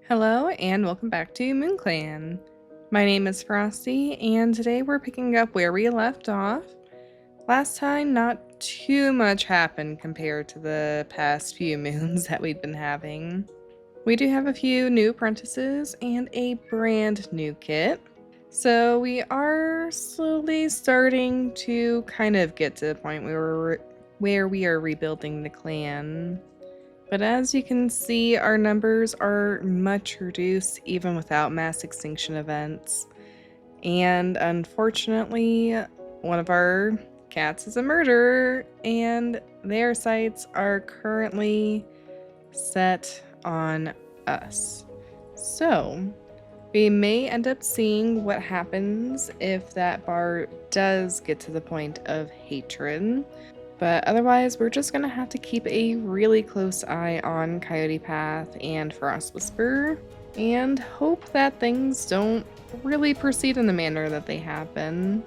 Hello and welcome back to MoonClan. My name is Frosty and today we're picking up where we left off. Last time not too much happened compared to the past few moons that we've been having. We do have a few new apprentices and a brand new kit. So we are slowly starting to kind of get to the point where we are rebuilding the clan. But as you can see, our numbers are much reduced even without mass extinction events. And unfortunately, one of our cats is a murderer, and their sights are currently set on us. So, we may end up seeing what happens if that bar does get to the point of hatred. But otherwise, we're just gonna have to keep a really close eye on Coyote Path and Frost Whisper, and hope that things don't really proceed in the manner that they have been.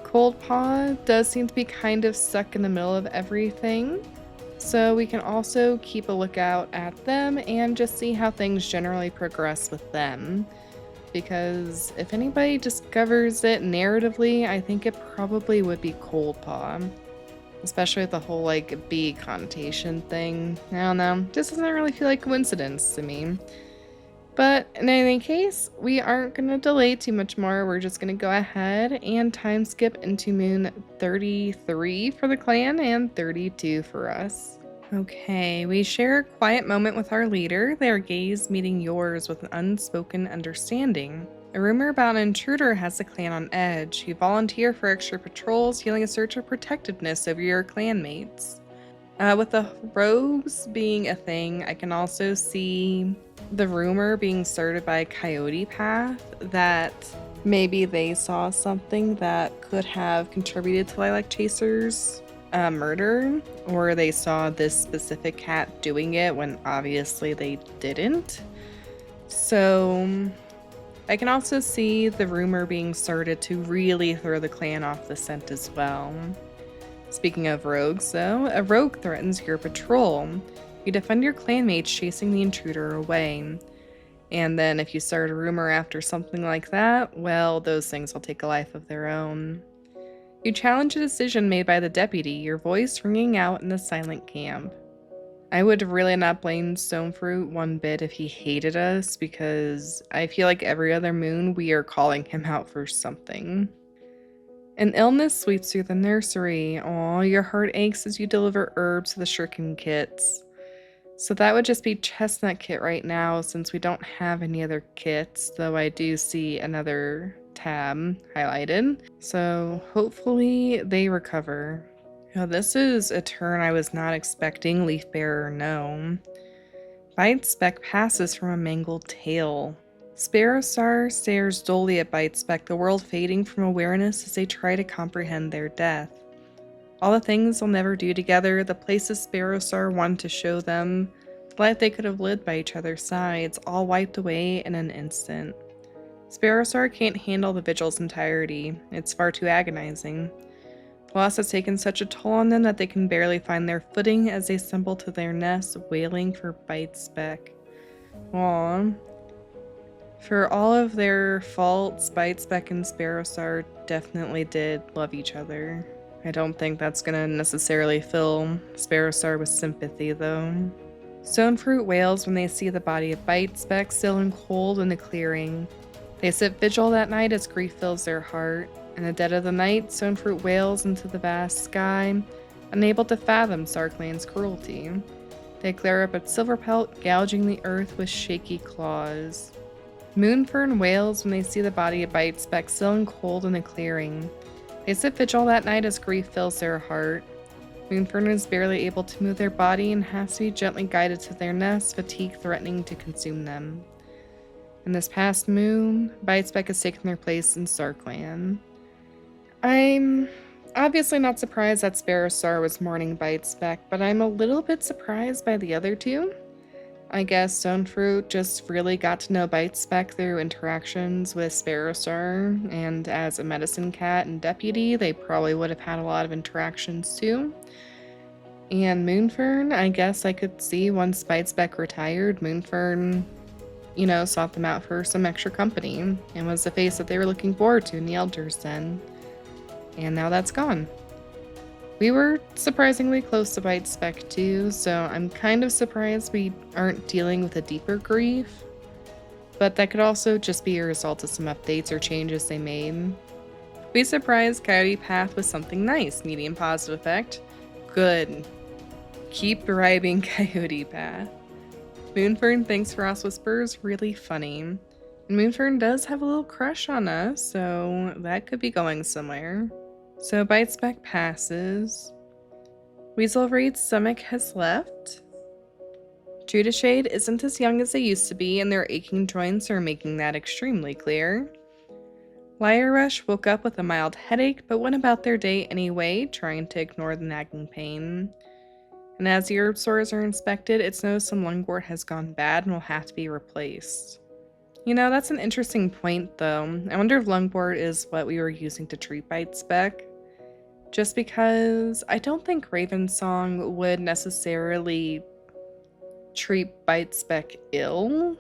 Cold Paw does seem to be kind of stuck in the middle of everything, so we can also keep a lookout at them and just see how things generally progress with them. Because if anybody discovers it narratively, I think it probably would be Cold Paw. Especially with the whole, like, bee connotation thing. I don't know. Just doesn't really feel like coincidence to me. But in any case, we aren't going to delay too much more. We're just going to go ahead and time skip into Moon 33 for the clan and 32 for us. Okay, we share a quiet moment with our leader, their gaze meeting yours with an unspoken understanding. A rumor about an intruder has the clan on edge. You volunteer for extra patrols, feeling a surge of protectiveness over your clanmates. With the rogues being a thing, I can also see the rumor being started by Coyote Path that maybe they saw something that could have contributed to Lilac Chaser's murder, or they saw this specific cat doing it when obviously they didn't. So I can also see the rumor being started to really throw the clan off the scent as well. Speaking of rogues, though, a rogue threatens your patrol. You defend your clanmates chasing the intruder away. And then if you start a rumor after something like that, well, those things will take a life of their own. You challenge a decision made by the deputy, your voice ringing out in the silent camp. I would really not blame Stonefruit one bit if he hated us, because I feel like every other moon we are calling him out for something. An illness sweeps through the nursery. Aw, your heart aches as you deliver herbs to the shuriken kits. So that would just be Chestnut Kit right now, since we don't have any other kits, though I do see another tab highlighted. So hopefully they recover. Now, this is a turn I was not expecting, Leaf Bearer no. Bite Speck passes from a mangled tail. Sparrowstar stares dully at Bite Speck, the world fading from awareness as they try to comprehend their death. All the things they'll never do together, the places Sparrowstar wanted to show them, the life they could have lived by each other's sides, all wiped away in an instant. Sparrowstar can't handle the vigil's entirety. It's far too agonizing. The loss has taken such a toll on them that they can barely find their footing as they stumble to their nest, wailing for Bite Speck. Aww. For all of their faults, Bite Speck and Sparrowstar definitely did love each other. I don't think that's gonna necessarily fill Sparrowstar with sympathy, though. Stonefruit wails when they see the body of Bite Speck still and cold in the clearing. They sit vigil that night as grief fills their heart. In the dead of the night, Stonefruit wails into the vast sky, unable to fathom Sarklan's cruelty. They glare up at Silverpelt, gouging the earth with shaky claws. Moonfern wails when they see the body of Bite Speck still and cold in the clearing. They sit vigil that night as grief fills their heart. Moonfern is barely able to move their body and has to be gently guided to their nest, fatigue threatening to consume them. In this past moon, Bite Speck has taken their place in Sarklan. I'm obviously not surprised that Sparrowstar was mourning Bite Speck, but I'm a little bit surprised by the other two. I guess Stonefruit just really got to know Bite Speck through interactions with Sparrowstar, and as a medicine cat and deputy, they probably would have had a lot of interactions too. And Moonfern, I guess I could see once Bite Speck retired, Moonfern sought them out for some extra company and was the face that they were looking forward to in the Elder's Den. And now that's gone. We were surprisingly close to Bite Spec too, so I'm kind of surprised we aren't dealing with a deeper grief. But that could also just be a result of some updates or changes they made. We surprised Coyote Path with something nice, medium positive effect. Good. Keep bribing Coyote Path. Moonfern thinks Frost Whisper's really funny. And Moonfern does have a little crush on us, so that could be going somewhere. So Bite Spec passes. Weasel Raid's stomach has left. Judas Shade isn't as young as they used to be, and their aching joints are making that extremely clear. Liar Rush woke up with a mild headache, but went about their day anyway, trying to ignore the nagging pain. And as the herb stores are inspected, it's noticed some lungwort has gone bad and will have to be replaced. That's an interesting point, though. I wonder if lungwort is what we were using to treat Bite Spec. Just because I don't think Ravensong would necessarily treat Bite Spec ill.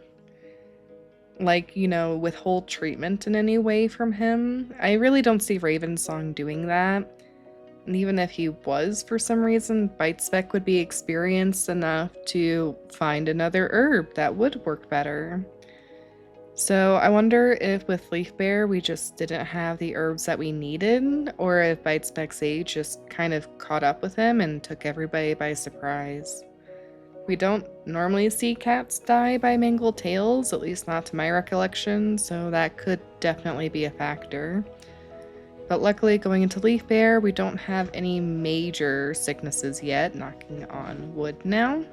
Withhold treatment in any way from him. I really don't see Ravensong doing that. And even if he was, for some reason, Bite Spec would be experienced enough to find another herb that would work better. So I wonder if with Leaf Bear we just didn't have the herbs that we needed, or if Bite Spec's age just kind of caught up with him and took everybody by surprise. We don't normally see cats die by mangled tails, at least not to my recollection, so that could definitely be a factor. But luckily, going into Leaf Bear, we don't have any major sicknesses yet, knocking on wood now.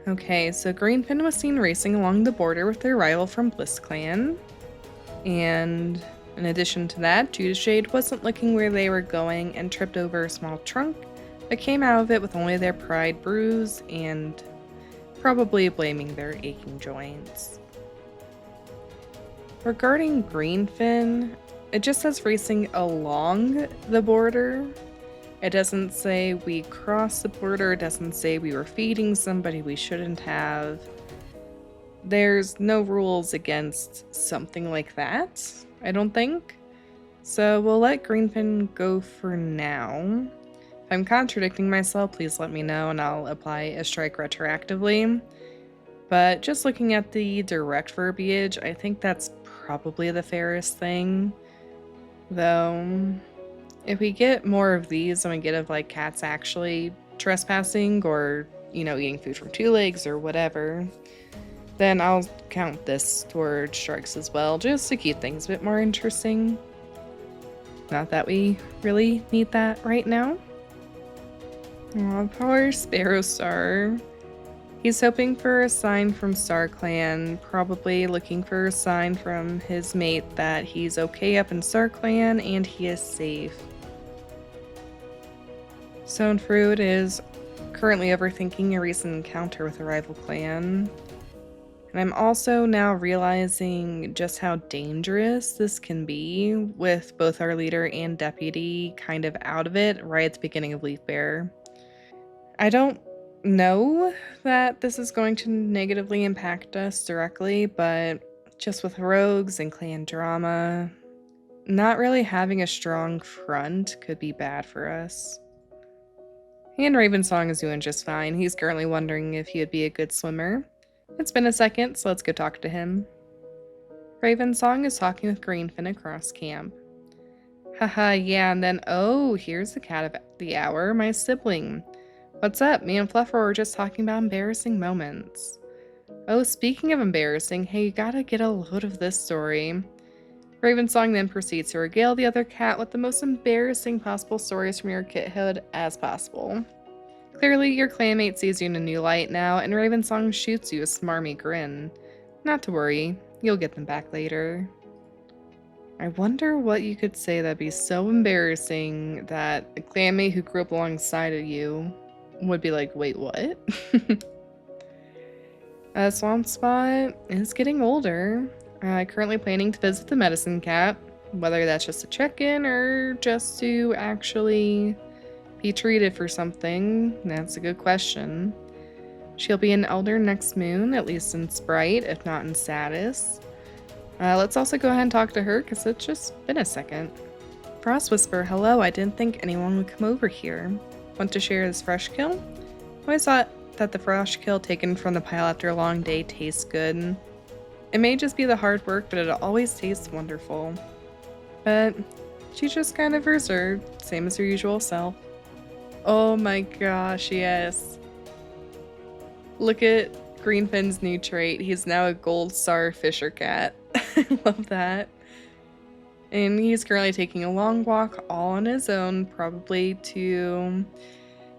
Okay, so Greenfin was seen racing along the border with their rival from BlizzClan. And in addition to that, Judas Shade wasn't looking where they were going and tripped over a small trunk, but came out of it with only their pride bruised and probably blaming their aching joints. Regarding Greenfin, it just says racing along the border. It doesn't say we crossed the border, it doesn't say we were feeding somebody we shouldn't have. There's no rules against something like that, I don't think. So we'll let Greenfin go for now. If I'm contradicting myself, please let me know and I'll apply a strike retroactively. But just looking at the direct verbiage, I think that's probably the fairest thing. Though, if we get more of these and we get of cats actually trespassing or, eating food from two legs or whatever, then I'll count this towards strikes as well, just to keep things a bit more interesting. Not that we really need that right now. Aw, poor Sparrow Star. He's hoping for a sign from StarClan, probably looking for a sign from his mate that he's okay up in StarClan and he is safe. Stone Fruit is currently overthinking a recent encounter with a rival clan. And I'm also now realizing just how dangerous this can be with both our leader and deputy kind of out of it right at the beginning of Leaf Bear. I don't know that this is going to negatively impact us directly, but just with rogues and clan drama, not really having a strong front could be bad for us. And Ravensong is doing just fine. He's currently wondering if he would be a good swimmer. It's been a second, so let's go talk to him. Ravensong is talking with Greenfin across camp. Haha, yeah, and then, oh, here's the cat of the hour, my sibling. What's up? Me and Fluffer were just talking about embarrassing moments. Oh, speaking of embarrassing, hey, you gotta get a load of this story. Ravensong then proceeds to regale the other cat with the most embarrassing possible stories from your kithood as possible. Clearly, your clanmate sees you in a new light now, and Ravensong shoots you a smarmy grin. Not to worry, you'll get them back later. I wonder what you could say that'd be so embarrassing that a clanmate who grew up alongside of you would be like, wait, what? Swamp Spot is getting older. Currently planning to visit the medicine cat, whether that's just a check-in or just to actually be treated for something. That's a good question. She'll be an elder next moon, at least in sprite, if not in status. Let's also go ahead and talk to her, because it's just been a second. Frost Whisper, hello, I didn't think anyone would come over here. Want to share this fresh kill? I always thought that the fresh kill taken from the pile after a long day tastes good. It may just be the hard work, but it always tastes wonderful. But she's just kind of reserved, same as her usual self. Oh my gosh, yes. Look at Greenfin's new trait. He's now a gold star fisher cat. I love that. And he's currently taking a long walk all on his own, probably to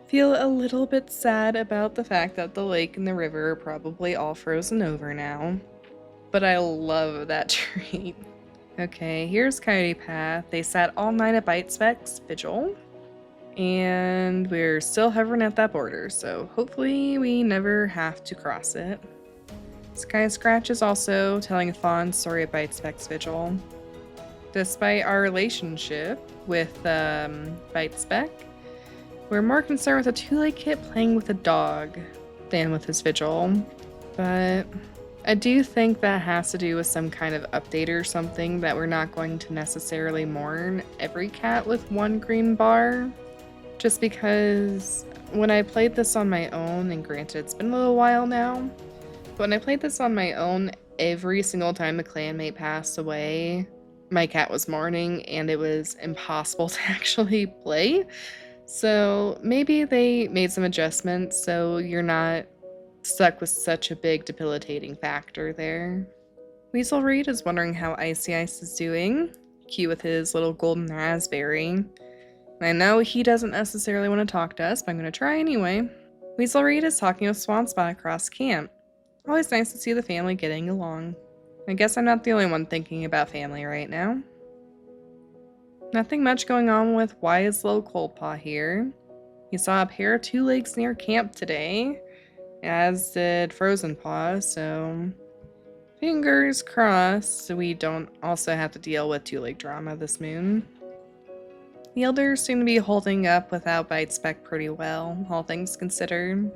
feel a little bit sad about the fact that the lake and the river are probably all frozen over now. But I love that trait. Okay, here's Coyote Path. They sat all night at Bite Specs Vigil. And we're still hovering at that border, so hopefully we never have to cross it. Sky Scratch is also telling a fond story at Bite Specs Vigil. Despite our relationship with Bite Spec, we're more concerned with a two-leg kit playing with a dog than with his vigil. But I do think that has to do with some kind of update or something, that we're not going to necessarily mourn every cat with one green bar. Just because when I played this on my own, and granted it's been a little while now, but when I played this on my own, every single time a clanmate passed away, my cat was mourning and it was impossible to actually play. So maybe they made some adjustments so you're not stuck with such a big debilitating factor there. Weasel Reed is wondering how Icy Ice is doing. Cute with his little golden raspberry. I know he doesn't necessarily want to talk to us, but I'm going to try anyway. Weasel Reed is talking with Swanspot across camp. Always nice to see the family getting along. I guess I'm not the only one thinking about family right now. Nothing much going on with Wise Low Coldpaw here. He saw a pair of two legs near camp today, as did Frozen Paw, so fingers crossed we don't also have to deal with two-leg drama this moon. The elders seem to be holding up without Bite Spec pretty well, all things considered.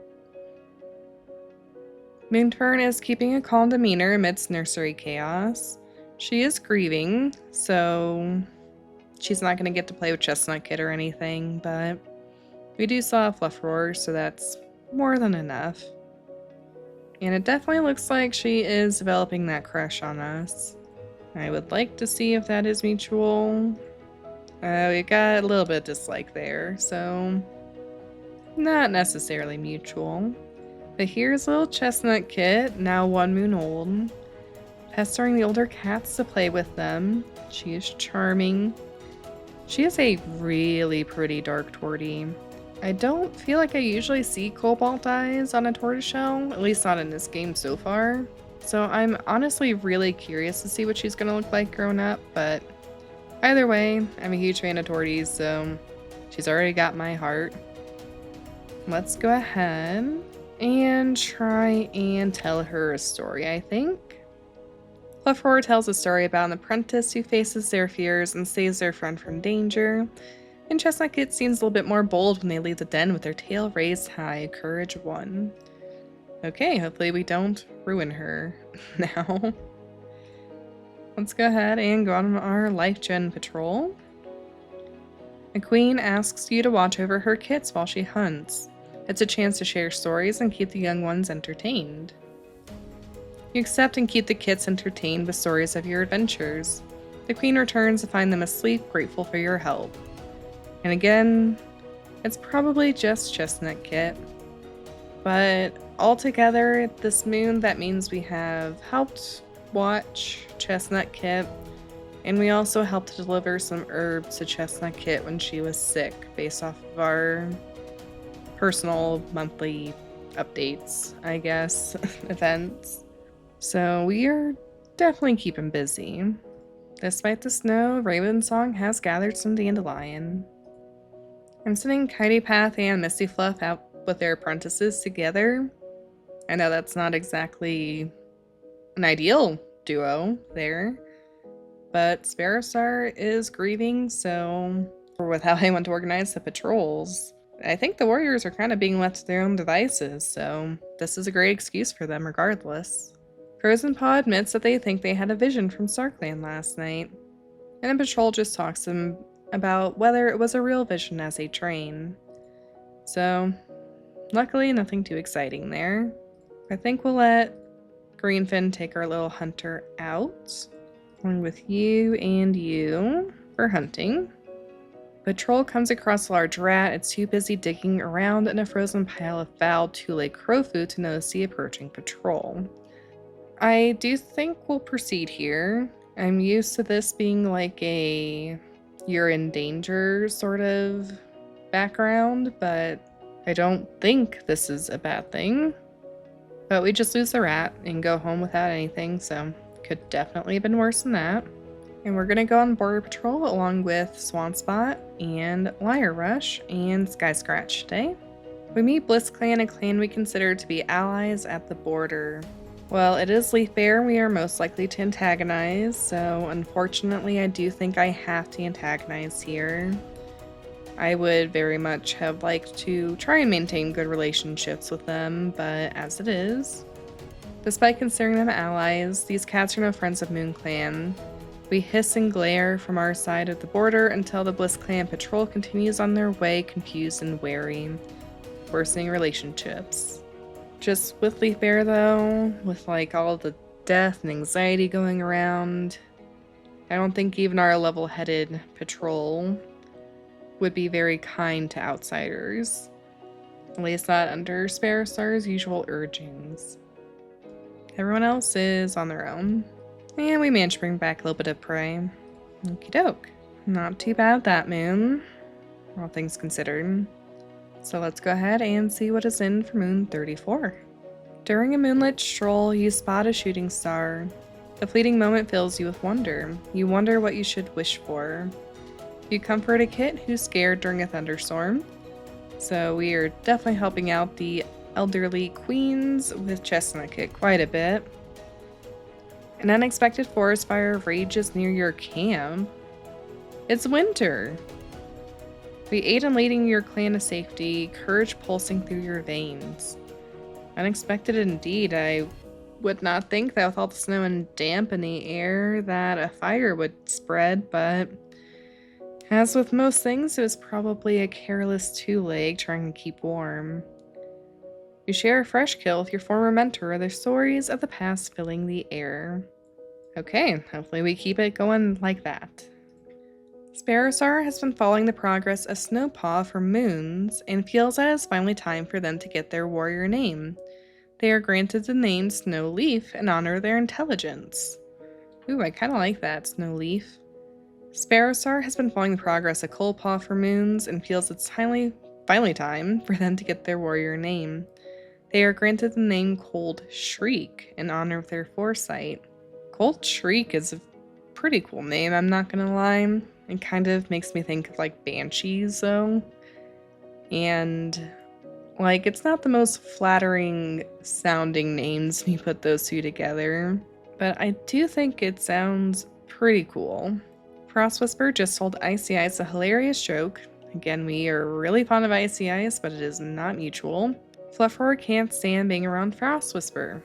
Moonfern is keeping a calm demeanor amidst nursery chaos. She is grieving, so she's not going to get to play with Chestnut Kid or anything, but we do still have Fluff Roar, so that's more than enough. And it definitely looks like she is developing that crush on us. I would like to see if that is mutual. We got a little bit of dislike there, so not necessarily mutual. But here's little Chestnut Kit, now 1 moon old, pestering the older cats to play with them. She is charming. She is a really pretty dark tortie. I don't feel like I usually see cobalt eyes on a tortoiseshell, at least not in this game so far. So I'm honestly really curious to see what she's gonna look like grown up, but either way, I'm a huge fan of torties, so she's already got my heart. Let's go ahead and try and tell her a story, I think. Fluffroar tells a story about an apprentice who faces their fears and saves their friend from danger. And Chestnut Kit seems a little bit more bold when they leave the den with their tail raised high, courage 1. Okay, hopefully we don't ruin her now. Let's go ahead and go on our LifeGen patrol. The queen asks you to watch over her kits while she hunts. It's a chance to share stories and keep the young ones entertained. You accept and keep the kits entertained with stories of your adventures. The queen returns to find them asleep, grateful for your help. And again, it's probably just Chestnut Kit. But altogether, this moon, that means we have helped watch Chestnut Kit, and we also helped to deliver some herbs to Chestnut Kit when she was sick, based off of our personal monthly updates, I guess, events. So we are definitely keeping busy. Despite the snow, Raven Song has gathered some dandelion. I'm sending Kitey Path and Misty Fluff out with their apprentices together. I know that's not exactly an ideal duo there, but Sparrowstar is grieving, so with how I want to organize the patrols, I think the warriors are kind of being left to their own devices, so this is a great excuse for them regardless. Frozen Paw admits that they think they had a vision from StarClan last night, and a patrol just talks to them about whether it was a real vision as they train. So, luckily nothing too exciting there. I think we'll let Greenfin take our little hunter out, along with you and you for hunting. Patrol comes across a large rat. It's too busy digging around in a frozen pile of foul two-legged crow food to notice the approaching patrol. I do think we'll proceed here. I'm used to this being like a you're in danger sort of background, but I don't think this is a bad thing. But we just lose the rat and go home without anything, so could definitely have been worse than that. And we're gonna go on border patrol along with Swanspot and Liar Rush and Sky Scratch today. We meet BlizzClan, a clan we consider to be allies at the border. Well, it is Leafbear and we are most likely to antagonize, so unfortunately I do think I have to antagonize here. I would very much have liked to try and maintain good relationships with them, but as it is. Despite considering them allies, these cats are no friends of MoonClan. We hiss and glare from our side of the border until the BlizzClan patrol continues on their way, confused and wary, worsening relationships. Just with Leafbear though, with like all the death and anxiety going around, I don't think even our level-headed patrol would be very kind to outsiders. At least not under Sparrowstar's usual urgings. Everyone else is on their own. And we managed to bring back a little bit of prey. Okie doke. Not too bad that moon, all things considered. So let's go ahead and see what is in for Moon 34. During a moonlit stroll, you spot a shooting star. The fleeting moment fills you with wonder. You wonder what you should wish for. You comfort a kit who's scared during a thunderstorm. So we are definitely helping out the elderly queens with Chestnut Kit quite a bit. An unexpected forest fire rages near your camp. It's winter. We aid in leading your clan to safety, courage pulsing through your veins. Unexpected indeed. I would not think that with all the snow and damp in the air that a fire would spread, but as with most things, it was probably a careless two-leg trying to keep warm. You share a fresh kill with your former mentor, the stories of the past filling the air. Okay, hopefully we keep it going like that. Sparrowstar has been following the progress of Snowpaw for moons and feels that it's finally time for them to get their warrior name. They are granted the name Snowleaf in honor of their intelligence. Ooh, I kind of like that, Snowleaf. Sparrowstar has been following the progress of Coldpaw for moons and feels it's finally time for them to get their warrior name. They are granted the name Cold Shriek in honor of their foresight. Cold Shriek is a pretty cool name, I'm not gonna lie. It kind of makes me think of like banshees though. And like it's not the most flattering sounding names when you put those two together, but I do think it sounds pretty cool. Frost Whisper just told Icy Ice a hilarious joke. Again, we are really fond of Icy Ice, but it is not mutual. Fluffer can't stand being around Frost Whisper.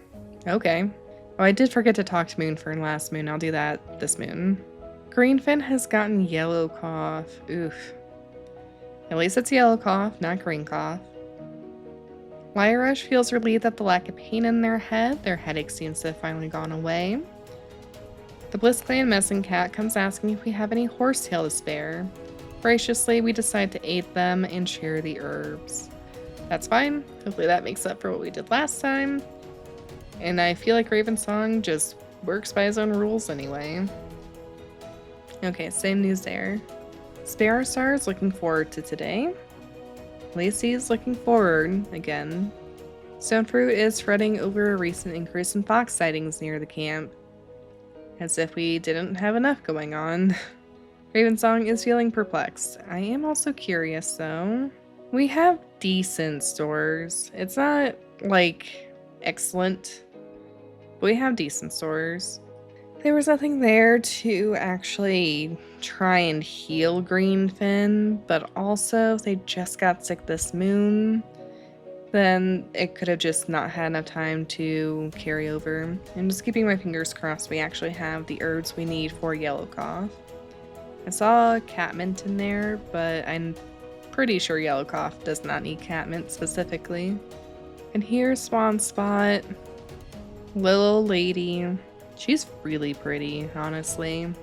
Okay. Oh, I did forget to talk to Moonfern last moon. I'll do that this moon. Greenfin has gotten yellow cough. Oof. At least it's yellow cough, not green cough. Liar Rush feels relieved at the lack of pain in their head. Their headache seems to have finally gone away. The BlizzClan Messing Cat comes asking if we have any horsetail to spare. Graciously, we decide to aid them and share the herbs. That's fine. Hopefully that makes up for what we did last time. And I feel like Ravensong just works by his own rules anyway. Okay, same news there. Sparrowstar is looking forward to today. Lacey is looking forward again. Stonefruit is fretting over a recent increase in fox sightings near the camp. As if we didn't have enough going on. Ravensong is feeling perplexed. I am also curious though. We have decent stores. It's not like excellent, but we have decent stores. there was nothing there to actually try and heal Greenfin, but also if they just got sick this moon, then it could have just not had enough time to carry over. I'm just keeping my fingers crossed we actually have the herbs we need for yellow cough. I saw catmint in there, but I'm pretty sure yellow cough does not need catmint specifically. And here's Swan Spot, little lady. She's really pretty, honestly.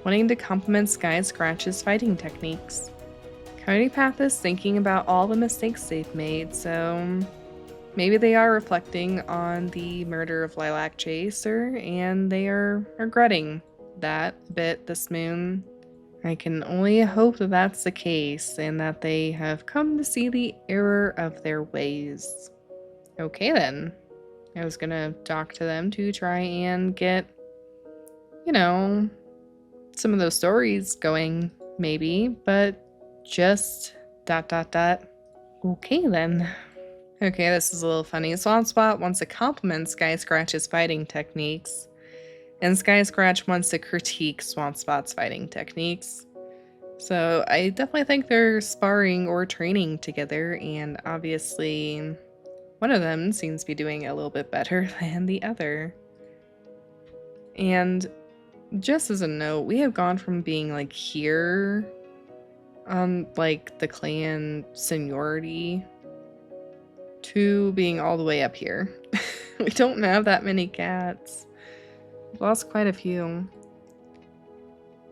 Wanting to compliment Sky Scratch's fighting techniques. Coyote Path is thinking about all the mistakes they've made, so maybe they are reflecting on the murder of Lilac Chaser, and they are regretting that a bit this moon. I can only hope that that's the case, and that they have come to see the error of their ways. Okay then. I was gonna talk to them to try and get, you know, some of those stories going, maybe, but just ... Okay then. Okay, this is a little funny. Swan Spot wants to compliment Sky Scratch's fighting techniques, and Sky Scratch wants to critique Swan Spot's fighting techniques. So I definitely think they're sparring or training together, and obviously one of them seems to be doing a little bit better than the other. And just as a note, we have gone from being like here on like the clan seniority to being all the way up here. We don't have that many cats. We've lost quite a few.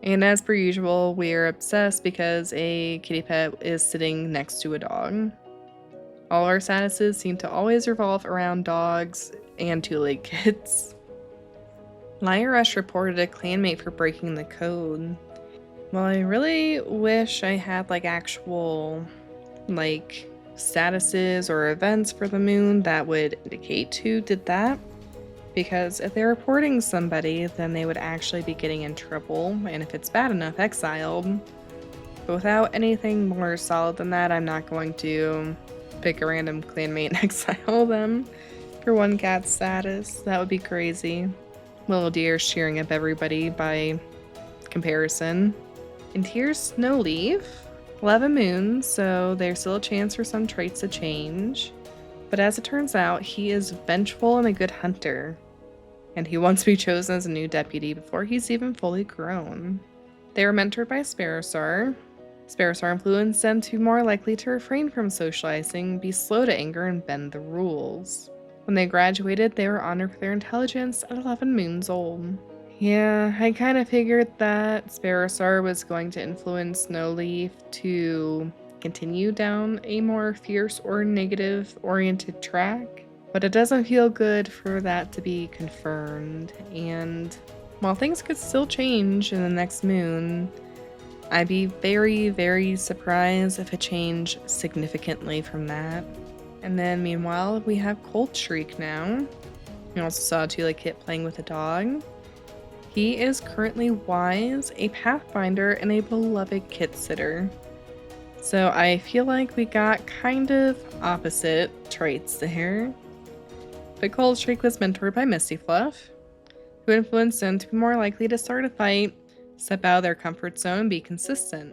And as per usual, we are obsessed because a kitty pet is sitting next to a dog. All our statuses seem to always revolve around dogs and two-legged kids. Liar Rush reported a clanmate for breaking the code. Well, I really wish I had like actual like statuses or events for the moon that would indicate who did that. Because if they're reporting somebody, then they would actually be getting in trouble, and if it's bad enough, exiled. But without anything more solid than that, I'm not going to pick a random clanmate and exile them for one cat status. That would be crazy. Little deer's cheering up everybody by comparison. And here's Snowleaf. 11 moons, so there's still a chance for some traits to change. But as it turns out, he is vengeful and a good hunter. And he wants to be chosen as a new deputy before he's even fully grown. They were mentored by Sparrowsar. Sparrowsar influenced them to be more likely to refrain from socializing, be slow to anger, and bend the rules. When they graduated, they were honored for their intelligence at 11 moons old. Yeah, I kind of figured that Sparrowsar was going to influence Snowleaf to continue down a more fierce or negative-oriented track. But it doesn't feel good for that to be confirmed, and while things could still change in the next moon, I'd be very, very surprised if it changed significantly from that. And then meanwhile, we have Cold Shriek now. We also saw Tula Kit playing with a dog. He is currently wise, a pathfinder, and a beloved kit sitter. So I feel like we got kind of opposite traits there. But Cold Shriek was mentored by Misty Fluff, who influenced them to be more likely to start a fight, step out of their comfort zone, and be consistent.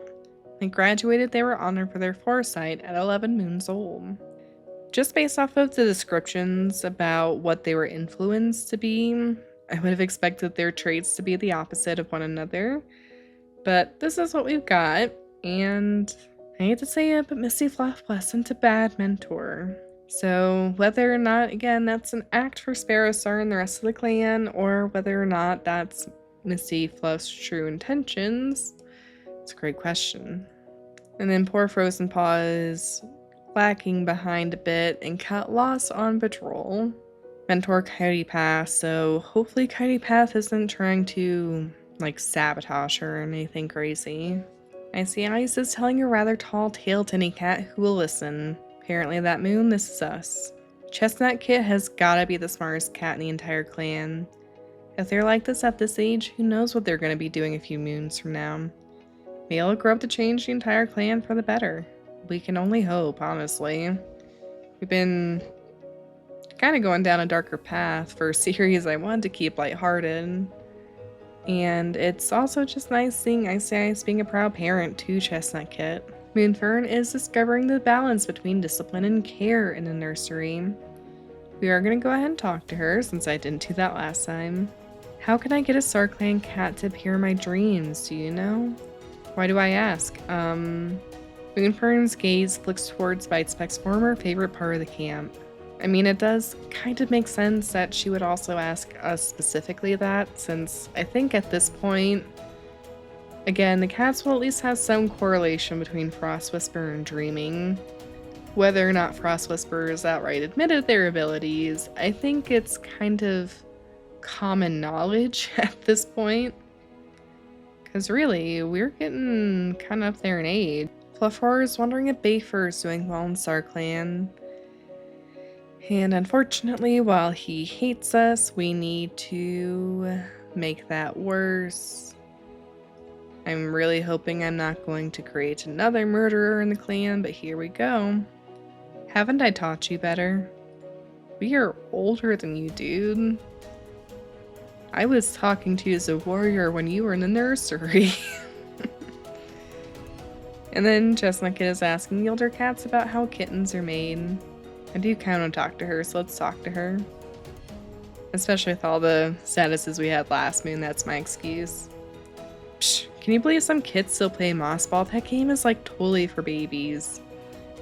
When graduated, they were honored for their foresight at 11 moons old. Just based off of the descriptions about what they were influenced to be, I would have expected their traits to be the opposite of one another. But this is what we've got, and I hate to say it, but Misty Fluff wasn't a bad mentor. So whether or not, again, that's an act for Sparrowsar and the rest of the clan, or whether or not that's Misty Fluff's true intentions, it's a great question. And then poor Frozen Paw is lacking behind a bit and got lost on patrol. Mentor Coyote Path, so hopefully Coyote Path isn't trying to like sabotage her or anything crazy. I see Ice is telling a rather tall tale to any cat who will listen. Apparently that moon, this is us. Chestnut Kit has gotta be the smartest cat in the entire clan. If they're like this at this age, who knows what they're gonna be doing a few moons from now. Maybe they'll grow up to change the entire clan for the better. We can only hope, honestly. We've been kind of going down a darker path for a series I wanted to keep lighthearted. And it's also just nice seeing Ice being a proud parent to Chestnut Kit. Moonfern is discovering the balance between discipline and care in the nursery. We are going to go ahead and talk to her since I didn't do that last time. How can I get a StarClan cat to appear in my dreams, do you know? Why do I ask? Moonfern's gaze flicks towards Speck's former favorite part of the camp. I mean, it does kind of make sense that she would also ask us specifically that, since I think at this point, again, the cats will at least have some correlation between Frost Whisperer and dreaming. Whether or not Frost Whisperers outright admitted their abilities, I think it's kind of common knowledge at this point. Because really, we're getting kind of up there in age. Fluffer is wondering if Bayfur is doing well in StarClan. And unfortunately, while he hates us, we need to make that worse. I'm really hoping I'm not going to create another murderer in the clan, but here we go. Haven't I taught you better? We are older than you, dude. I was talking to you as a warrior when you were in the nursery. And then Chestnut Kit is asking the older cats about how kittens are made. I do kind of talk to her, so let's talk to her. Especially with all the statuses we had last moon, that's my excuse. Psh, can you believe some kids still play Moss Ball? That game is like totally for babies.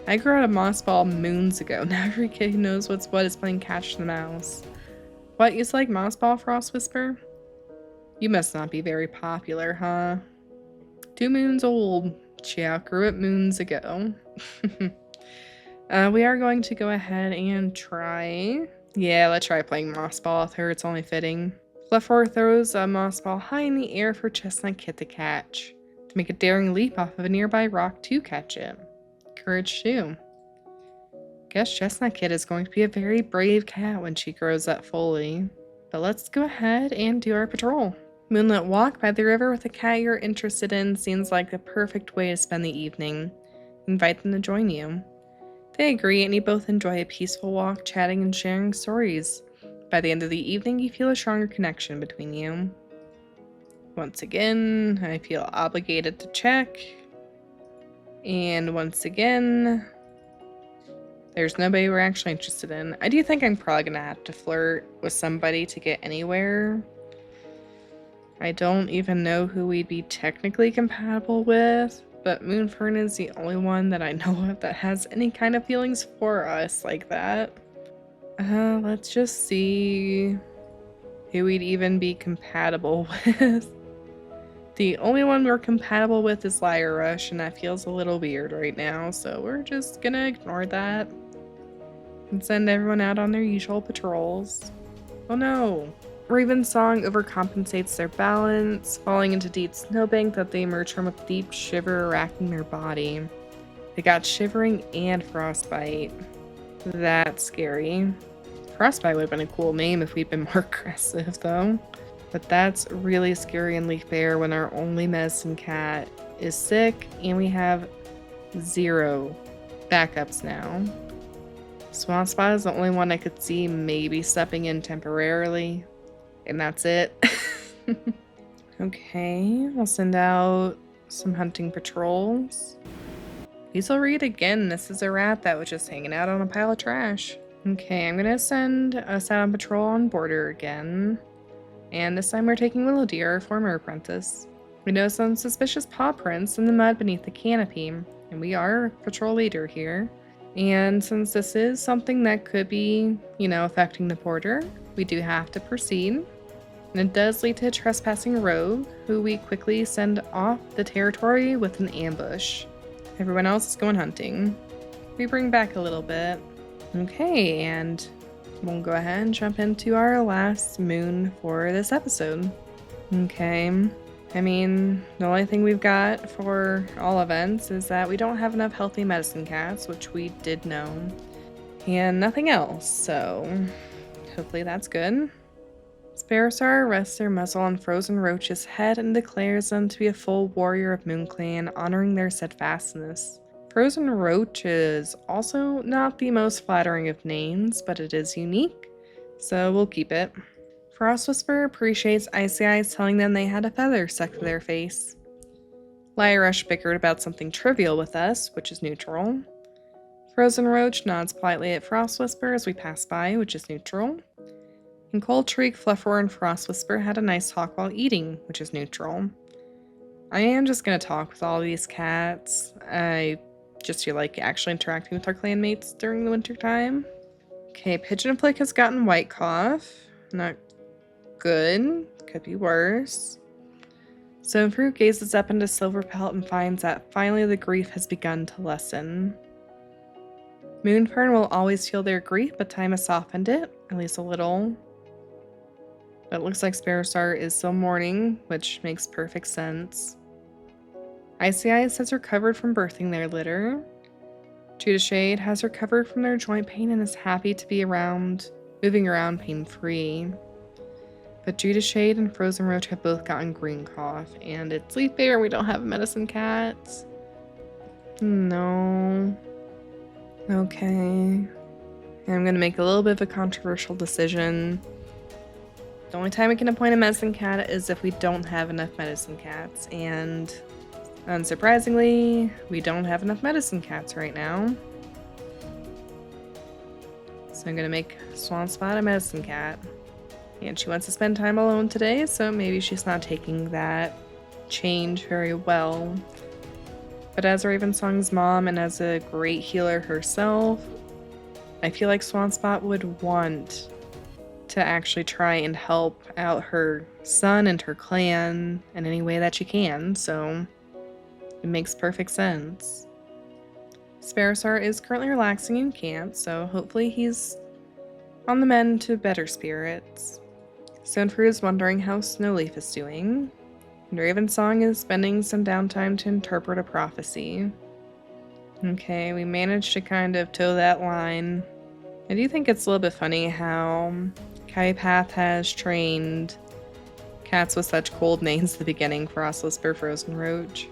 I grew out of Moss Ball moons ago. Now every kid who knows what's what is playing Catch the Mouse. What, you like Moss Ball, Frost Whisper? You must not be very popular, huh? 2 moons old. She outgrew it moons ago. We are going to go ahead and try. Yeah, let's try playing Moss Ball with her. It's only fitting. Fluffer throws a Moss Ball high in the air for Chestnut Kit to catch. To make a daring leap off of a nearby rock to catch it. Courage too. Guess Chestnut Kit is going to be a very brave cat when she grows up fully. But let's go ahead and do our patrol. Moonlit walk by the river with a cat you're interested in seems like the perfect way to spend the evening. Invite them to join you. They agree, and you both enjoy a peaceful walk, chatting and sharing stories. By the end of the evening, you feel a stronger connection between you. Once again, I feel obligated to check. And once again, there's nobody we're actually interested in. I do think I'm probably gonna have to flirt with somebody to get anywhere. I don't even know who we'd be technically compatible with, but Moonfern is the only one that I know of that has any kind of feelings for us like that. Let's just see who we'd even be compatible with. The only one we're compatible with is Liar Rush, and that feels a little weird right now, so we're just gonna ignore that and send everyone out on their usual patrols. Oh no! Raven's song overcompensates their balance, falling into deep snowbank that they emerge from with deep shiver racking their body. They got shivering and frostbite. That's scary. Frostbite would have been a cool name if we'd been more aggressive, though. But that's really scary in Leaf Bear when our only medicine cat is sick and we have 0 backups now. Swamp Spot is the only one I could see maybe stepping in temporarily. And that's it. Okay, we'll send out some hunting patrols. Weasel Reed again. This is a rat that was just hanging out on a pile of trash. Okay, I'm gonna send us out on patrol on Border again. And this time we're taking Willow Deer, our former apprentice. We know some suspicious paw prints in the mud beneath the canopy, and we are patrol leader here. And since this is something that could be, affecting the border, we do have to proceed. And it does lead to a trespassing rogue, who we quickly send off the territory with an ambush. Everyone else is going hunting. We bring back a little bit. Okay, and we'll go ahead and jump into our last moon for this episode. Okay, I mean, the only thing we've got for all events is that we don't have enough healthy medicine cats, which we did know, and nothing else, so hopefully that's good. Sparrowstar rests their muzzle on Frozen Roach's head and declares them to be a full warrior of MoonClan, honoring their steadfastness. Frozen Roach is also not the most flattering of names, but it is unique, so we'll keep it. Frost Whisper appreciates Icy Eyes telling them they had a feather stuck to their face. Lyrush bickered about something trivial with us, which is neutral. Frozen Roach nods politely at Frost Whisper as we pass by, which is neutral. And Cold Shriek, Fluffer, and Frost Whisper had a nice talk while eating, which is neutral. I am just gonna talk with all these cats. I just feel like actually interacting with our clanmates during the winter time. Okay, Pigeon Flick has gotten white cough. Not good. Could be worse. So Fruit gazes up into Silverpelt and finds that finally the grief has begun to lessen. Moonfern will always feel their grief, but time has softened it, at least a little. But it looks like Sparrowstar is still mourning, which makes perfect sense. Icy Eyes has recovered from birthing their litter. Judah Shade has recovered from their joint pain and is happy to be moving around pain-free. But Judah Shade and Frozen Roach have both gotten green cough, and it's Leaf Bear and we don't have medicine cats. No. Okay. I'm gonna make a little bit of a controversial decision. The only time we can appoint a medicine cat is if we don't have enough medicine cats, and unsurprisingly, we don't have enough medicine cats right now. So I'm gonna make Swanspot a medicine cat. And she wants to spend time alone today, so maybe she's not taking that change very well. But as Ravensong's mom and as a great healer herself, I feel like Swanspot would want to actually try and help out her son and her clan in any way that she can, so it makes perfect sense. Sparrowstar is currently relaxing in camp, so hopefully he's on the mend to better spirits. Stonefruit is wondering how Snowleaf is doing, and Ravensong is spending some downtime to interpret a prophecy. Okay, we managed to kind of toe that line. I do think it's a little bit funny how Coyote Path has trained cats with such cold names at the beginning, Frost Whisper, Frozen Roach.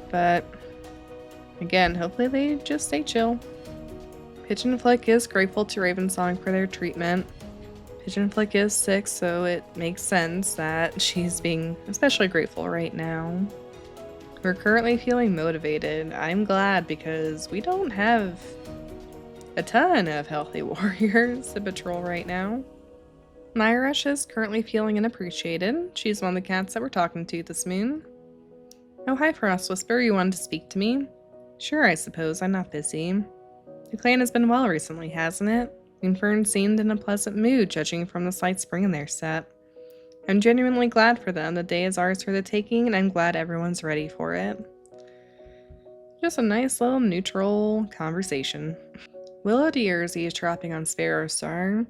But again, hopefully they just stay chill. Pigeon Flick is grateful to Ravensong for their treatment. Pigeon Flick is sick, so it makes sense that she's being especially grateful right now. We're currently feeling motivated. I'm glad because we don't have a ton of healthy warriors to patrol right now. Nyrush is currently feeling unappreciated. She's one of the cats that we're talking to this moon. Oh, hi, Frost Whisper. You wanted to speak to me? Sure, I suppose. I'm not busy. The clan has been well recently, hasn't it? Moonfern seemed in a pleasant mood, judging from the slight spring in their step. I'm genuinely glad for them. The day is ours for the taking, and I'm glad everyone's ready for it. Just a nice little neutral conversation. Willow Deer is eavesdropping on Sparrowstar.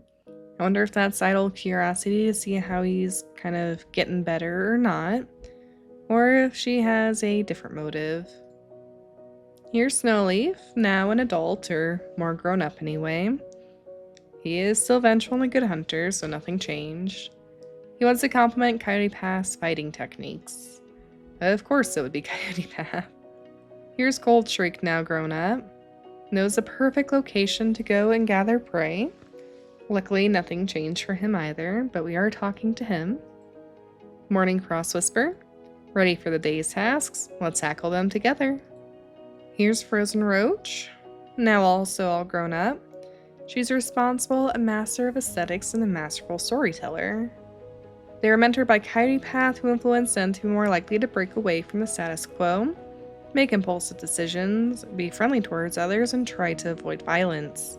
I wonder if that's idle curiosity to see how he's kind of getting better or not, or if she has a different motive. Here's Snowleaf, now an adult, or more grown up anyway. He is still vengeful and a good hunter, so nothing changed. He wants to compliment Coyote Path's fighting techniques. Of course it would be Coyote Path. Here's Cold Shriek, now grown up. Knows a perfect location to go and gather prey. Luckily, nothing changed for him either, but we are talking to him. Morning Frost Whisper. Ready for the day's tasks? Let's tackle them together. Here's Frozen Roach, now also all grown up. She's responsible, a master of aesthetics, and a masterful storyteller. They were mentored by Coyote Path, who influenced them to be more likely to break away from the status quo, make impulsive decisions, be friendly towards others, and try to avoid violence.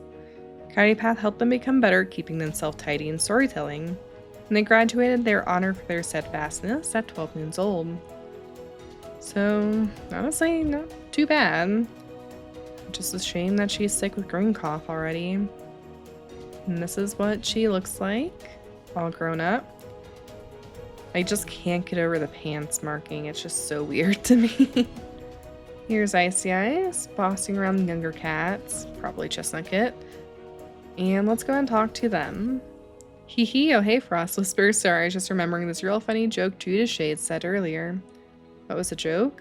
Coyote Path helped them become better at keeping themselves tidy in storytelling, and they graduated their honor for their steadfastness at 12 moons old. So, honestly, not too bad. Just a shame that she's sick with green cough already. And this is what she looks like, all grown up. I just can't get over the pants marking. It's just so weird to me. Here's Icy Eyes, bossing around the younger cats, probably Chestnut Kit. And let's go and talk to them. Hee hee, oh hey Frost Whisper, sorry, I was just remembering this real funny joke Judah Shade said earlier. What was the joke?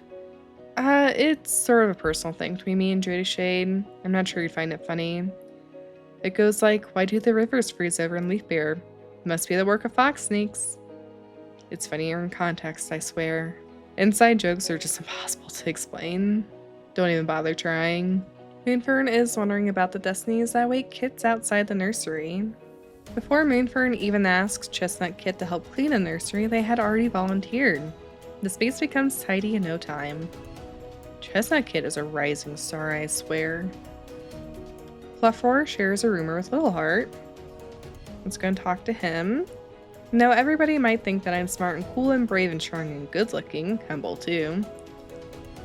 It's sort of a personal thing between me and Judah Shade. I'm not sure you'd find it funny. It goes like, why do the rivers freeze over in Leaf Bear? Must be the work of fox snakes. It's funnier in context, I swear. Inside jokes are just impossible to explain. Don't even bother trying. Moonfern is wondering about the destinies that await kits outside the nursery. Before Moonfern even asks Chestnut Kit to help clean a nursery, they had already volunteered. The space becomes tidy in no time. Chestnut Kit is a rising star, I swear. Fluffroar shares a rumor with Little Heart. Let's go and talk to him. Now, everybody might think that I'm smart and cool and brave and strong and good looking, humble too.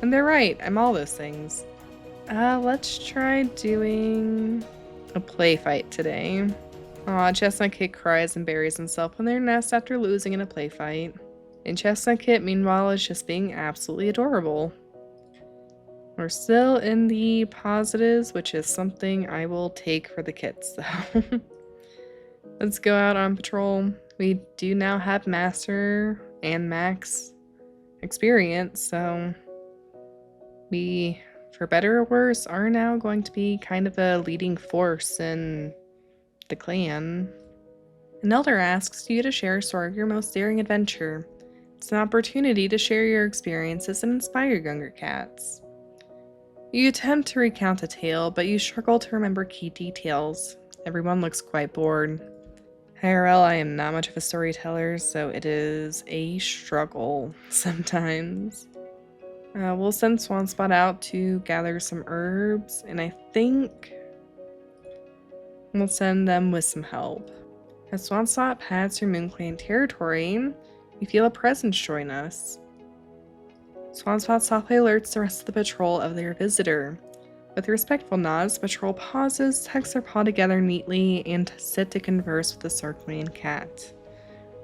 And they're right, I'm all those things. Let's try doing a play fight today. Aw, Chestnut Kit cries and buries himself in their nest after losing in a play fight. And Chestnut Kit, meanwhile, is just being absolutely adorable. We're still in the positives, which is something I will take for the kits, though. Let's go out on patrol. We do now have Master and Max experience, so we, for better or worse, are now going to be kind of a leading force in the clan. An elder asks you to share a story of your most daring adventure. It's an opportunity to share your experiences and inspire younger cats. You attempt to recount a tale, but you struggle to remember key details. Everyone looks quite bored. IRL, I am not much of a storyteller, so it is a struggle sometimes. We'll send Swanspot out to gather some herbs, and I think we'll send them with some help. As Swanspot pads through MoonClan territory, you feel a presence join us. Swanspot softly alerts the rest of the patrol of their visitor. With respectful nods, the patrol pauses, tucks their paw together neatly, and sit to converse with the Sarkman cat.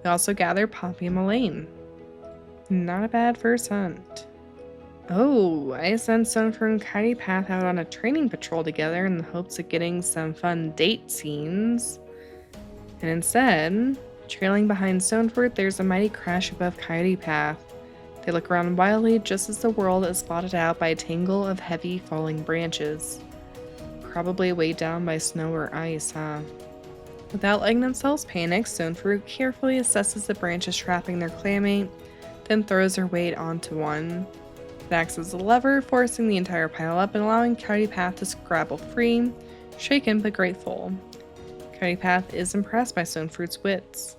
We also gather Poppy and Mullane. Not a bad first hunt. Oh, I sent Sonfer and Coyote Path out on a training patrol together in the hopes of getting some fun date scenes. And instead, trailing behind Stoneford, there's a mighty crash above Coyote Path. They look around wildly just as the world is blotted out by a tangle of heavy falling branches. Probably weighed down by snow or ice, huh? Without letting themselves panic, Stonefruit carefully assesses the branches trapping their clammate, then throws her weight onto one. It acts as a lever, forcing the entire pile up and allowing Coyote Path to scrabble free, shaken but grateful. Coyote Path is impressed by Stonefruit's wits.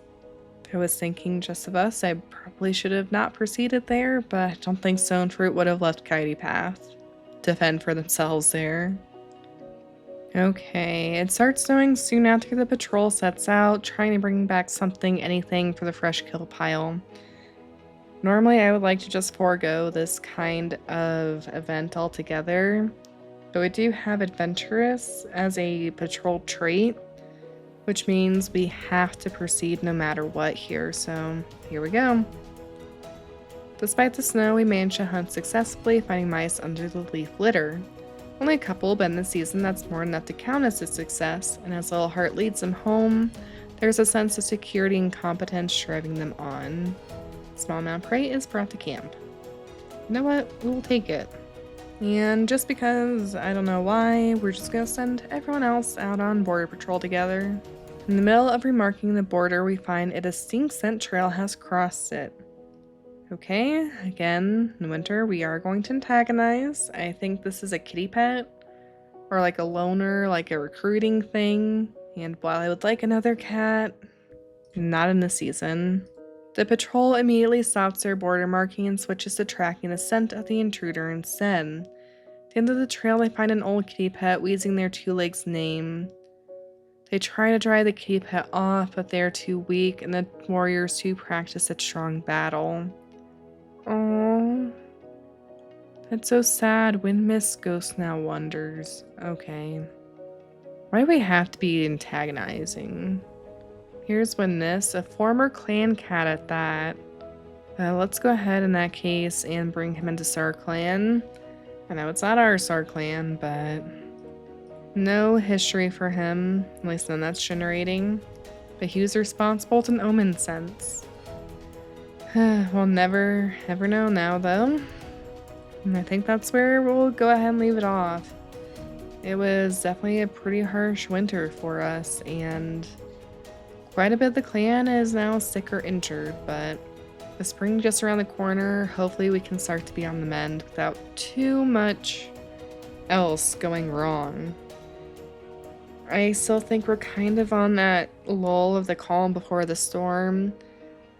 I was thinking just of us, I probably should have not proceeded there, but I don't think Stonefruit would have left Coyote Path to fend for themselves there. Okay, it starts snowing soon after the patrol sets out, trying to bring back anything for the fresh kill pile. Normally I would like to just forego this kind of event altogether, but we do have Adventurous as a patrol trait, which means we have to proceed no matter what here, so here we go. Despite the snow, we managed to hunt successfully, finding mice under the leaf litter. Only a couple, but in the season that's more than enough to count as a success, and as Little Heart leads them home, there's a sense of security and competence driving them on. Small amount of prey is brought to camp. You know what? We will take it. And just because, I don't know why, we're just gonna send everyone else out on border patrol together. In the middle of remarking the border, we find a distinct scent trail has crossed it. Okay, again, in winter, we are going to antagonize. I think this is a kitty pet, or like a loner, like a recruiting thing. And while I would like another cat, not in this season. The patrol immediately stops their border marking and switches to tracking the scent of the intruder instead. At the end of the trail, they find an old kitty pet wheezing their two legs' name. They try to drive the kitty pet off, but they are too weak, and the warriors too practice at strong battle. Oh, that's so sad. Wind Mist Ghost now wonders. Okay. Why do we have to be antagonizing? Here's Wind Mist, a former clan cat at that. Let's go ahead in that case and bring him into Star Clan. I know it's not our Star Clan, but no history for him, at least none that's generating. But he was responsible to an omen sense. We'll never ever know now, though. And I think that's where we'll go ahead and leave it off. It was definitely a pretty harsh winter for us, and Quite a bit of the clan is now sick or injured, but the spring just around the corner. Hopefully we can start to be on the mend without too much else going wrong. I still think we're kind of on that lull of the calm before the storm.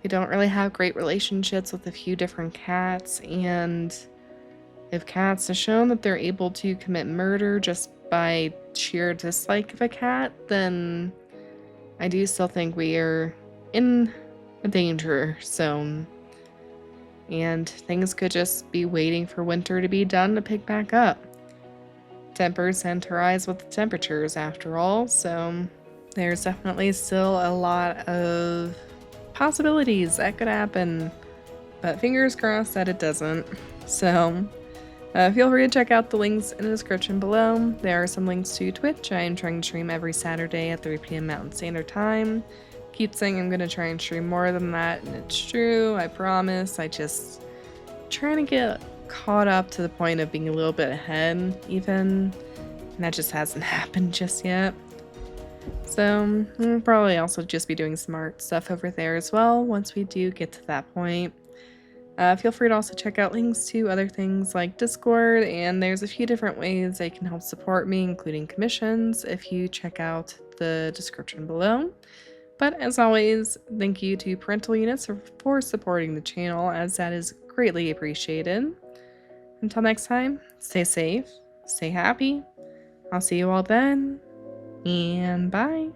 We don't really have great relationships with a few different cats, and if cats have shown that they're able to commit murder just by sheer dislike of a cat, then I do still think we are in a danger zone. And things could just be waiting for winter to be done to pick back up. Tempers tend to rise with the temperatures after all, so there's definitely still a lot of possibilities that could happen, but fingers crossed that it doesn't. So feel free to check out the links in the description below. There are some links to Twitch. I am trying to stream every Saturday at 3 p.m. Mountain Standard Time. Keep saying I'm going to try and stream more than that, and it's true, I promise. I just trying to get caught up to the point of being a little bit ahead even, and that just hasn't happened just yet. So we'll probably also just be doing some art stuff over there as well once we do get to that point. Feel free to also check out links to other things like Discord, and there's a few different ways they can help support me, including commissions, if you check out the description below. But as always, thank you to Parental Units for supporting the channel, as that is greatly appreciated. Until next time, stay safe, stay happy. I'll see you all then, and bye.